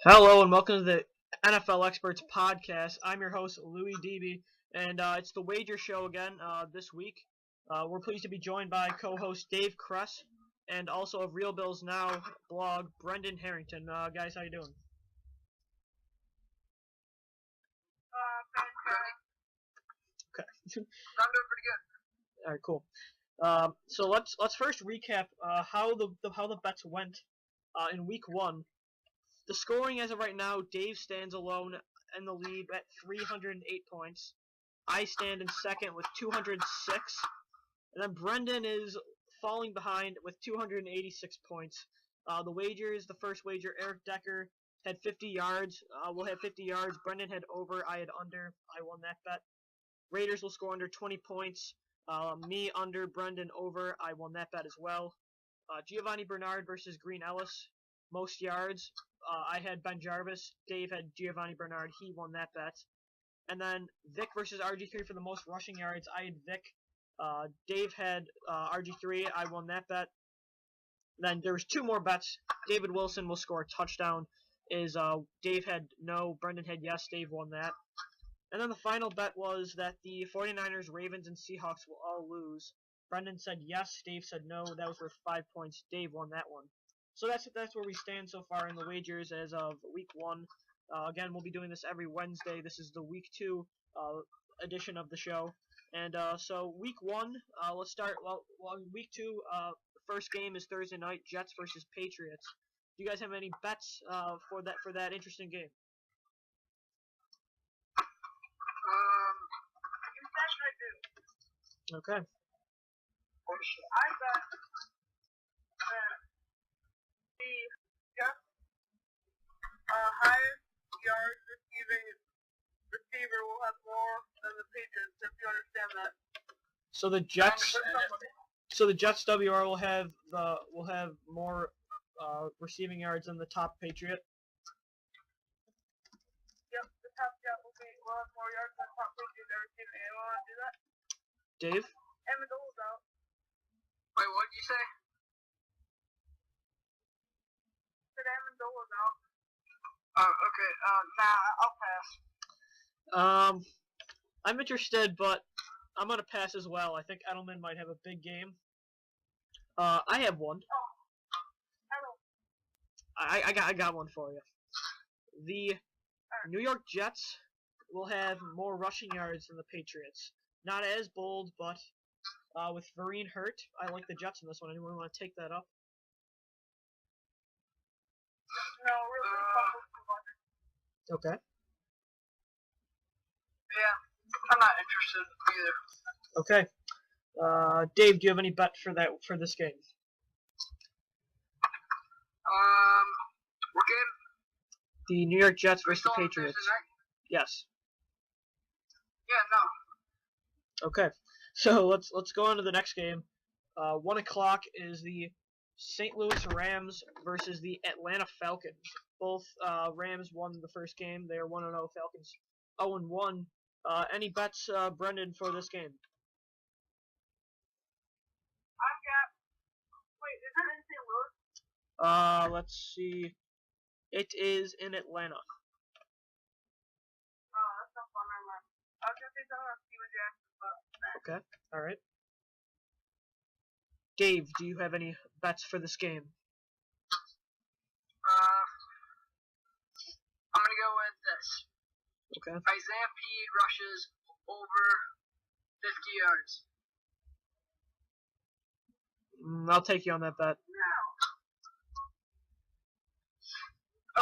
Hello and welcome to the NFL Experts podcast. I'm your host, Louie DiBi, and it's the Wager Show again this week. We're pleased to be joined by co-host Dave Cres and also of Real Bills Now blog, Brendan Haringt. Guys, how you doing? Okay. I'm doing pretty good. All right, cool. So let's first recap how the bets went in Week 1. The scoring as of right now, Dave stands alone in the lead at 308 points. I stand in second with 206. And then Brendan is falling behind with 286 points. The wagers, the first wager, Eric Decker had 50 yards. We'll have 50 yards. Brendan had over. I had under. I won that bet. Raiders will score under 20 points. Me under. Brendan over. I won that bet as well. Giovanni Bernard versus Green Ellis. Most yards. I had Ben Jarvis. Dave had Giovanni Bernard. He won that bet. And then Vic versus RG3 for the most rushing yards. I had Vic. Dave had RG3. I won that bet. Then there was two more bets. David Wilson will score a touchdown. Dave had no. Brendan had yes. Dave won that. And then the final bet was that the 49ers, Ravens, and Seahawks will all lose. Brendan said yes. Dave said no. That was worth 5 points. Dave won that one. So that's where we stand so far in the wagers as of Week 1. Again, we'll be doing this every Wednesday. This is the Week 2 edition of the show. And so Week 1, let's start. Well, Week 2, first game is Thursday night, Jets versus Patriots. Do you guys have any bets for that interesting game? Yes, I do. Okay. I bet that the Jets highest yards receiver will have more than the Patriots, if you understand that. So the Jets WR will have more receiving yards than the top Patriot. Yep, the top Jet will have more yards than the top Patriot ever seen. Anyone want to do that? Dave? Amendola's out. Wait, what did you say? Said Amendola's out. Oh, okay. Nah, I'll pass. I'm interested, but I'm gonna pass as well. I think Edelman might have a big game. I have one. I got one for you. The New York Jets will have more rushing yards than the Patriots. Not as bold, but with Vereen hurt, I like the Jets in this one. Anyone want to take that up? No, really. Okay. Yeah, I'm not interested either. Okay. Dave, do you have any bet for this game? What game? The New York Jets versus the Patriots. Yes. Yeah, no. Okay. So let's go on to the next game. 1 o'clock is the St. Louis Rams versus the Atlanta Falcons. Both Rams won the first game. They are 1-0. Falcons 0-1. Any bets, Brendan, for this game? I've got. Wait, is that in St. Louis? Let's see. It is in Atlanta. Oh, that's not fun. Never mind. I was gonna say something about Steven Jackson, but. Okay. All right. Dave, do you have any bets for this game? I'm gonna go with this. Okay. Isaiah Pede rushes over 50 yards. I'll take you on that bet. No.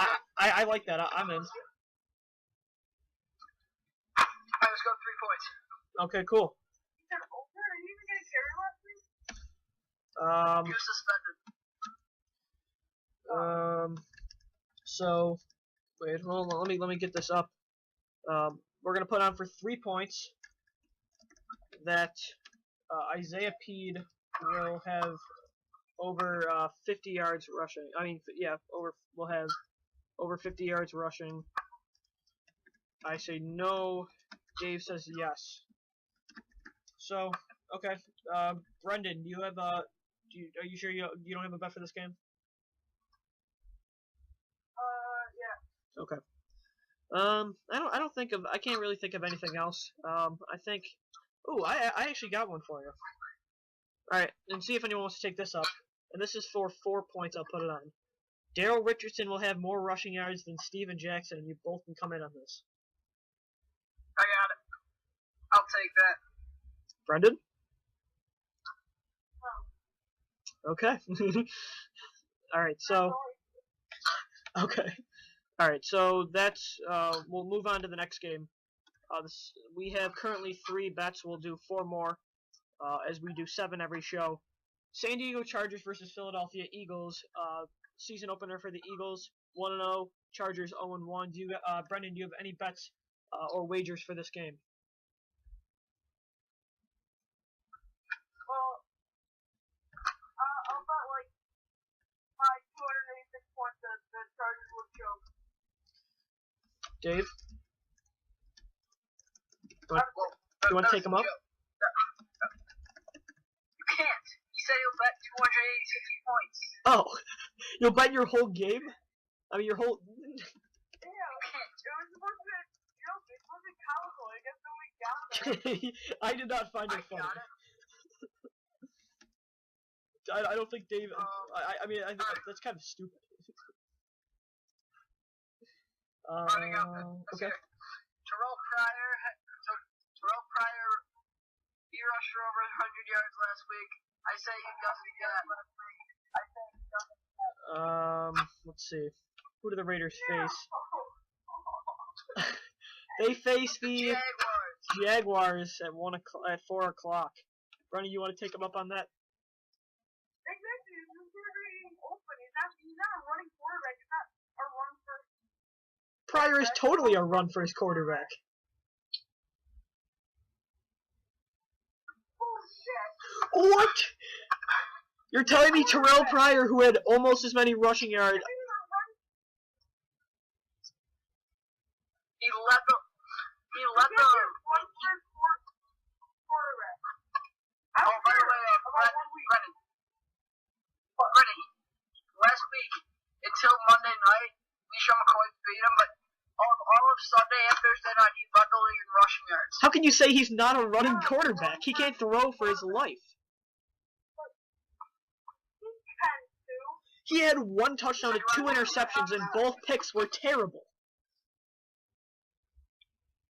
Okay. I like that. I'm in. Alright, let's go 3 points. Okay, cool. You said over? Are you even gonna carry last week? He was suspended. So wait, hold on. Let me get this up. We're gonna put on for 3 points that Isaiah Pede will have over 50 yards rushing. I mean, yeah, we'll have over 50 yards rushing. I say no. Dave says yes. So, okay. Brendan, do you have are you sure you don't have a bet for this game? Yeah. Okay. I can't really think of anything else. I think. Ooh, I actually got one for you. All right, and see if anyone wants to take this up. And this is for 4 points. I'll put it on. Daryl Richardson will have more rushing yards than Steven Jackson, and you both can come in on this. I got it. I'll take that. Brendan? Okay. Alright, so... Okay. Alright, so that's... we'll move on to the next game. We have currently 3 bets. We'll do 4 more, as we do 7 every show. San Diego Chargers versus Philadelphia Eagles. Season opener for the Eagles. 1-0. Chargers 0-1. Brendan, do you have any bets or wagers for this game? Well, I'll bet like by 286 points the Chargers would choke. Dave? Do you want to take them up? You can't. You said you'll bet 286 points. Oh, you'll bet your whole game? I mean, your whole... Yeah, you can't. It was supposed to be a joke. It's supposed to be comical. I guess nobody got that. I did not find it funny. Got it. I don't think Dave... I mean, I think that's kind of stupid. I got this. Okay. Terrell Pryor, he rushed for over 100 yards last week. I say he doesn't get. Let's see. Who do the Raiders face? They face the Jaguars at 4 o'clock. Brennan, you want to take them up on that? Exactly. He's open. He's not a running quarterback. He's not a run first. Pryor is totally a run first quarterback. What? You're telling me Terrell Pryor, who had almost as many rushing yards... He led the quarterback. Oh, by the way, Brennan, last week, until Monday night, Misha McCoy beat him, but all of Sunday and Thursday night, he led the league in rushing yards. How can you say he's not a running quarterback? He can't throw for his life. He had 1 touchdown and 2 interceptions, and both picks were terrible.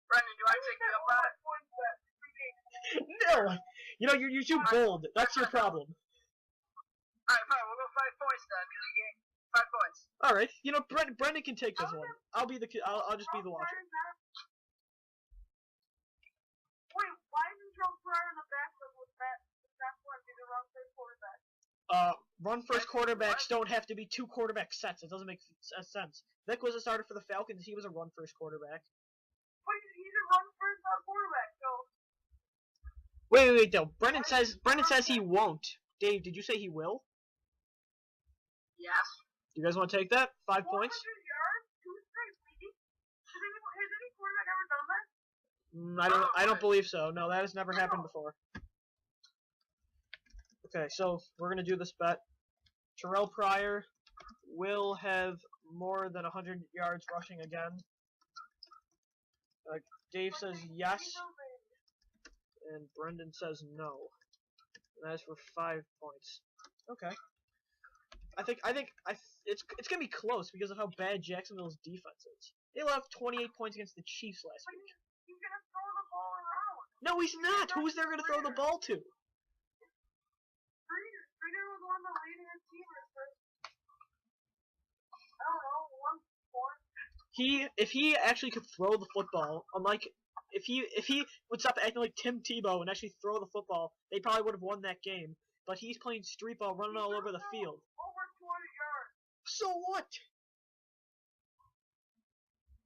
Brendan, do I take you up on it? No! You know, you're too bold. That's your problem. Alright, fine, we'll go 5 points then, because he gained 5 points. Alright, you know, Brendan can take this one. I'll just be the watcher. Wait, why isn't Terrell Pryor in the backfield with that one being a run first quarterback? Run first quarterbacks don't have to be 2 quarterback sets. It doesn't make sense. Vic was a starter for the Falcons. He was a run first quarterback. But he's a run first quarterback, so. Wait, though. Brendan says he won't. Dave, did you say he will? Yes. Do you guys want to take that? 5 points? 400 yards, 2 straight weeks. Has any quarterback ever done that? I don't believe so. No, that has never happened before. Okay, so we're gonna do this bet. Terrell Pryor will have more than 100 yards rushing again. Dave says yes, and Brendan says no. And that is for 5 points. Okay. I think it's gonna be close because of how bad Jacksonville's defense is. They left 28 points against the Chiefs last week. He's gonna throw the ball around. No, he's not. Who's there gonna throw the ball to? Streeter was one of the leading receivers for, I don't know, 1 point. If he actually could throw the football, unlike if he would stop acting like Tim Tebow and actually throw the football, they probably would have won that game. But he's playing street ball, running all over the field. Over 200 yards. So what?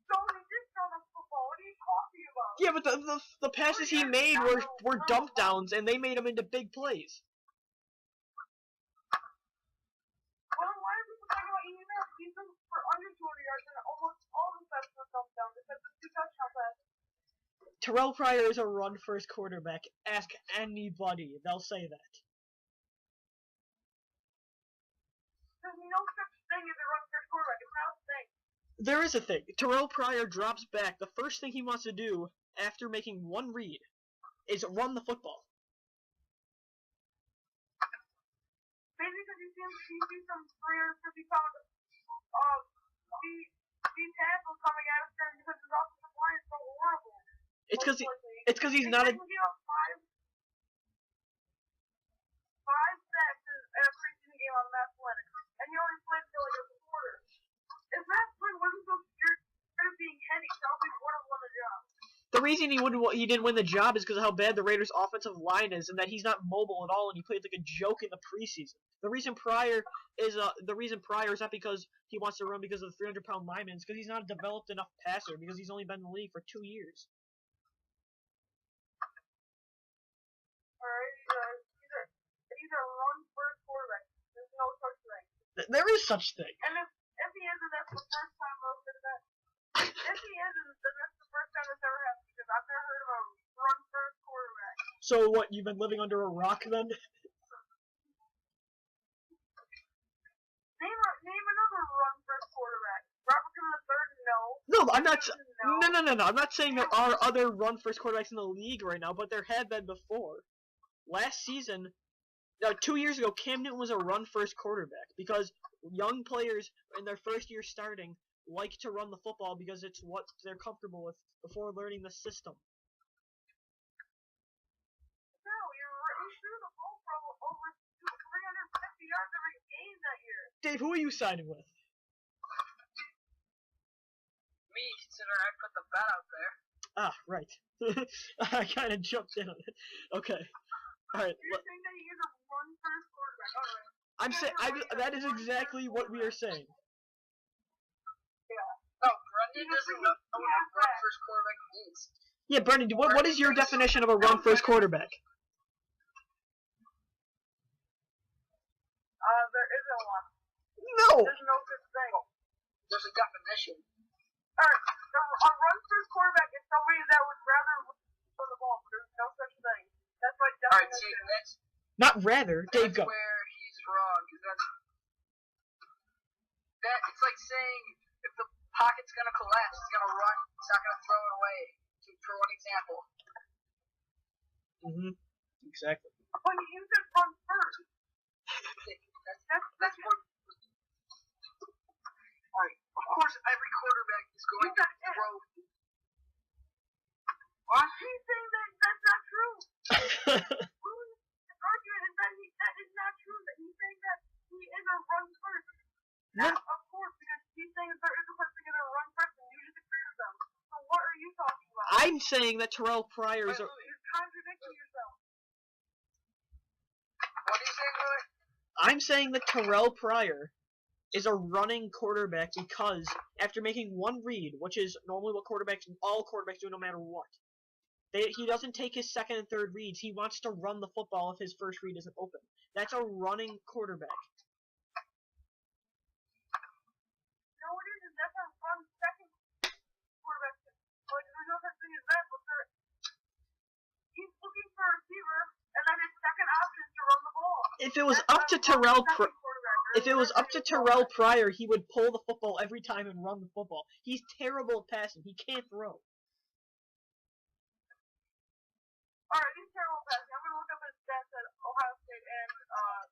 So he did throw the football. What are you talking about? Yeah, but the passes he made were dump downs, and they made him into big plays. Well, why are people talking about he's been for under 200 yards and almost all the passes were dump downs except the 2 touchdown passes? Terrell Pryor is a run-first quarterback. Ask anybody. They'll say that. There's no such thing as a run-first quarterback. It's not a thing. There is a thing. Terrell Pryor drops back. The first thing he wants to do after making one read is run the football. Maybe because he sees some 350-pound D tackle coming at us because his offensive line is so horrible. It's because he's not a. Five sacks in a preseason game on Matt Flynn, and he only played for like a quarter. If Matt Flynn wasn't so scared of being heady, Shelby would have won the job. The reason he didn't win the job is because of how bad the Raiders' offensive line is, and that he's not mobile at all, and he played like a joke in the preseason. The reason Pryor is not because he wants to run because of the 300-pound lineman. It's because he's not a developed enough passer because he's only been in the league for 2 years. He's a run-first quarterback. There's no such thing. There is such thing. And if he isn't, that's the first time I've heard that. If he isn't, then that's the first time it's ever happened because I've never heard of a run-first quarterback. So what? You've been living under a rock then? Name another run-first quarterback. Robertson III, no. No, I'm not. No. I'm not saying there are other run-first quarterbacks in the league right now, but there have been before. Last season. 2 years ago, Cam Newton was a run-first quarterback because young players in their first year starting like to run the football because it's what they're comfortable with before learning the system. No, you threw the ball for over 350 yards every game that year. Dave, who are you signing with? Me, considering I put the bet out there. Ah, right. I kind of jumped in on it. Okay. All right. You're saying that he is a run-first quarterback. All right. I'm saying that is exactly what we are saying. Yeah. No, Brendan doesn't know what a run-first quarterback is. Yeah, Brendan, what is your definition of a run-first quarterback? There isn't one. No. There's no such thing. There's a definition. Alright, a run-first quarterback is somebody that would rather throw the ball. There's no such thing. That's like definition. Alright, see, that's Not rather. Dave, go. where he's wrong. It's like saying if the pocket's gonna collapse, it's gonna run. It's not gonna throw it away. For one example. Exactly. But you said run first. That's what. Alright, of course, every quarterback is going to throw. What? He's saying that's not true. The argument is that is not true. That he's saying that he is a run first. Not, of course, because he's saying that there is a person going to run first, and you disagree with them. So what are you talking about? I'm saying that Terrell Pryor is a. You're contradicting yourself. What are you saying, Louie? I'm saying that Terrell Pryor is a running quarterback because after making one read, which is normally what all quarterbacks do no matter what, he doesn't take his second and third reads. He wants to run the football if his first read isn't open. That's a running quarterback. No, it isn't. That's a run second quarterback. Like, there's no such thing as that, but he's looking for a receiver, and then his second option is to run the ball. If it was up to Terrell Pryor, he would pull the football every time and run the football. He's terrible at passing. He can't throw. Alright, he's terrible at passing. I'm gonna look up his stats at Ohio State and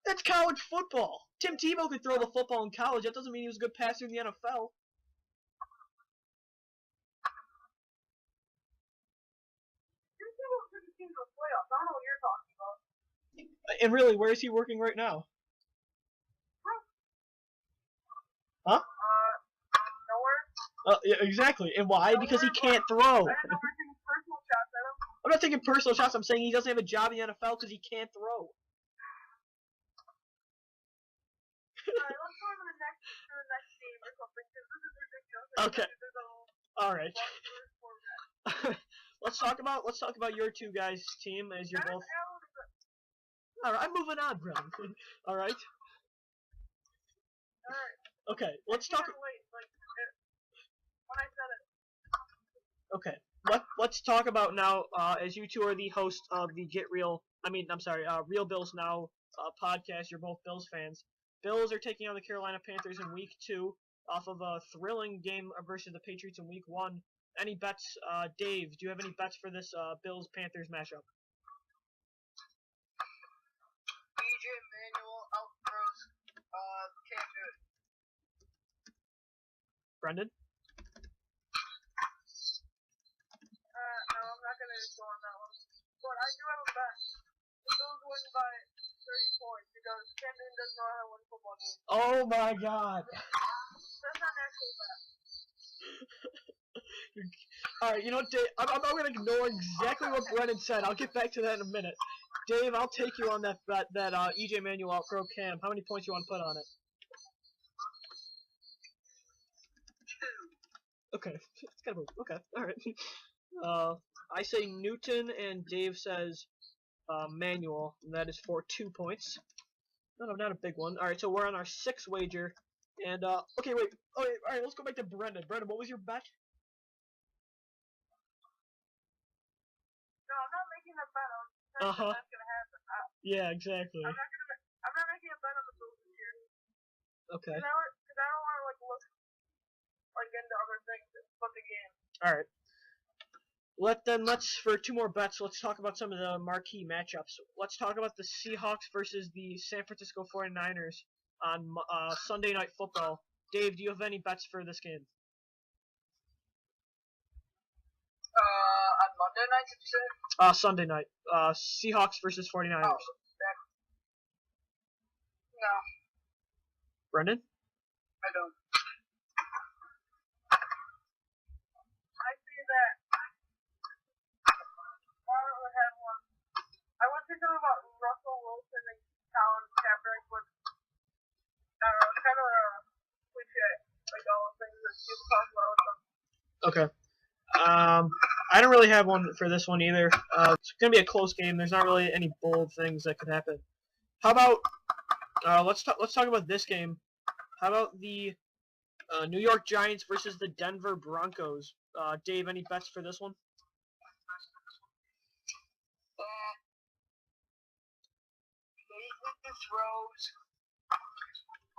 That's college football. Tim Tebow could throw the football in college. That doesn't mean he was a good passer in the NFL. Tim Tebow took the team to the playoffs. I don't know what you're talking about. And really, where is he working right now? Huh? Nowhere. Yeah, exactly. And why? Because he can't throw. I didn't know we're taking personal shots at him. I'm not taking personal shots. I'm saying he doesn't have a job in the NFL because he can't throw. Alright, let's go to the next team or something, because this is ridiculous. Okay. Alright. Let's talk about your two guys' team as you're both. Alright, I'm moving on, Brendan. Alright. Alright. Okay, let's talk. When I said it. Okay, let's talk about now. As you two are the hosts of the Real Bills Now podcast. You're both Bills fans. Bills are taking on the Carolina Panthers in Week 2. off of a thrilling game versus the Patriots in Week 1. Any bets, Dave? Do you have any bets for this Bills-Panthers matchup? EJ Manuel outthrows Cam Newton. Brendan? No, I'm not gonna go on that one. But I do have a bet. The Bills win by 30 points because Cam Newton doesn't know how to win football games. Oh my God! That's not an actual bet. Alright, you know what, Dave? I'm gonna ignore exactly what Brendan said. I'll get back to that in a minute. Dave, I'll take you on that bet that EJ Manuel outthrow Cam. How many points you want to put on it? 2. Okay, it's kind of okay. All right. I say Newton, and Dave says Manuel, and that is for 2 points. No, not a big one. All right, so we're on our 6th wager, and okay, wait. Okay, all right, let's go back to Brendan. Brendan, what was your bet? No, I'm not making a bet. I'm saying that's gonna happen. Yeah, exactly. I'm not making a bet on the Bills this year. Okay. Because I don't want to look into other things but the game. All right. Let's for 2 more bets. Let's talk about some of the marquee matchups. Let's talk about the Seahawks versus the San Francisco 49ers on Sunday Night Football. Dave, do you have any bets for this game? On Monday night, did you say? Sunday night. Seahawks versus 49ers. No. Brendan? I don't. I see that. I don't really have one. I would say something about Russell Wilson and Colin Kaepernick, but kind of a cliche, like all the things that people talk about with them. Okay. I don't really have one for this one either. It's gonna be a close game. There's not really any bold things that could happen. How about let's talk about this game. How about the New York Giants versus the Denver Broncos? Dave, any bets for this one? Nathan throws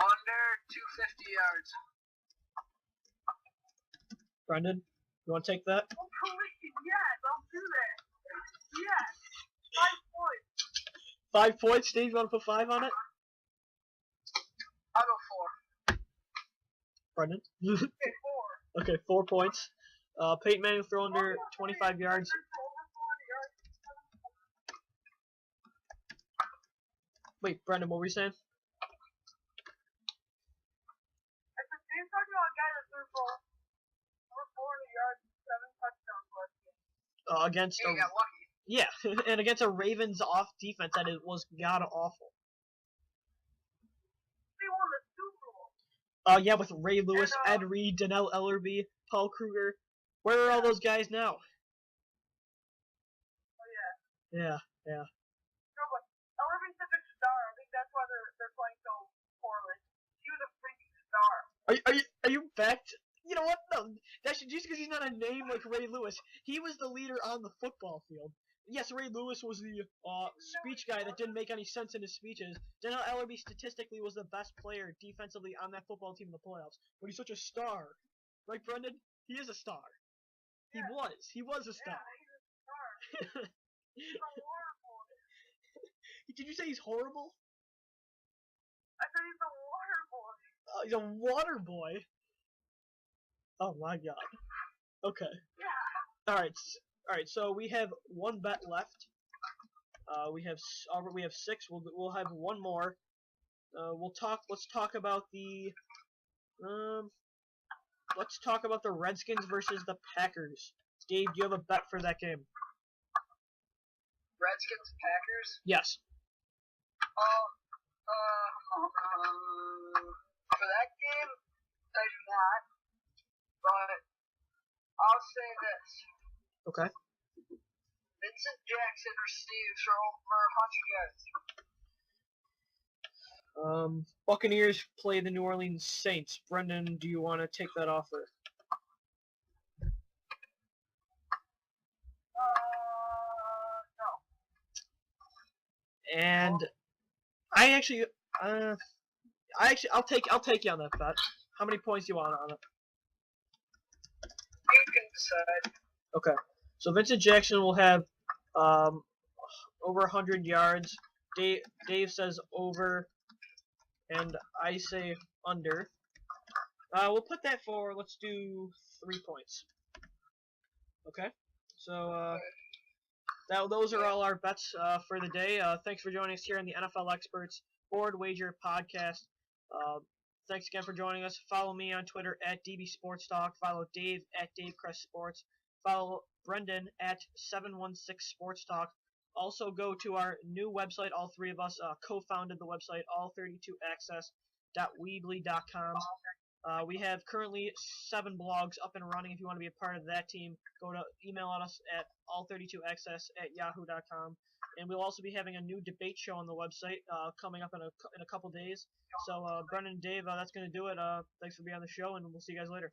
under 250 yards. Brendan, you want to take that? Oh, please, yes, I'll do that. Yes, 5 points. 5 points. Dave, you want to put 5 on it? I'll go 4. Brendan? Okay, 4. Okay, 4 points. Peyton Manning throw under 25 yards. Wait, Brendan, what were you saying? I said, Dave's talking about a guy that threw for over 400 yards and 7 touchdowns last game. Against He got lucky. yeah, and against a Ravens off defense that it was god awful. They won the Super Bowl. Yeah, with Ray Lewis, And, Ed Reed, Donnell Ellerbe, Paul Kruger. Where are all those guys now? Oh, yeah. Yeah. No, but Ellerbe's such a star. I think that's why they're playing so poorly. He was a freaking star. Are you backed? You know what? No, that should, just because he's not a name like Ray Lewis, he was the leader on the football field. Yes, Ray Lewis was the speech guy that didn't make any sense in his speeches. Donnell Ellerbe statistically was the best player defensively on that football team in the playoffs. But he's such a star, right, Brendan? He is a star. Yeah. He was a star. Yeah, he's a star. He's a water boy. Did you say he's horrible? I said he's a water boy. He's a water boy. Oh my god. Okay. Yeah. All right. So we have 1 bet left. We have 6. We'll have 1 more. Let's talk about the Redskins versus the Packers. Dave, do you have a bet for that game? Redskins, Packers. Yes. For that game, I do not. But I'll say this. Okay. Vincent Jackson receives for over 100 yards. Buccaneers play the New Orleans Saints. Brendan, do you want to take that offer? No. And I'll take you on that bet. How many points do you want on it? You can decide. Okay. So Vincent Jackson will have over 100 yards. Dave says over, and I say under. We'll put that for, let's do 3 points. Okay. So those are all our bets for the day. Thanks for joining us here on the NFL Experts Board Wager Podcast. Thanks again for joining us. Follow me on Twitter at DB Sports Talk. Follow Dave at Dave Cres Sports. Follow Brendan at 716 Sports Talk. Also go to our new website. All three of us co-founded the website, all32access.weebly.com. We have currently 7 blogs up and running. If you want to be a part of that team, email us at all32access@yahoo.com. And we'll also be having a new debate show on the website coming up in a couple days. So, Brendan and Dave, that's going to do it. Thanks for being on the show, and we'll see you guys later.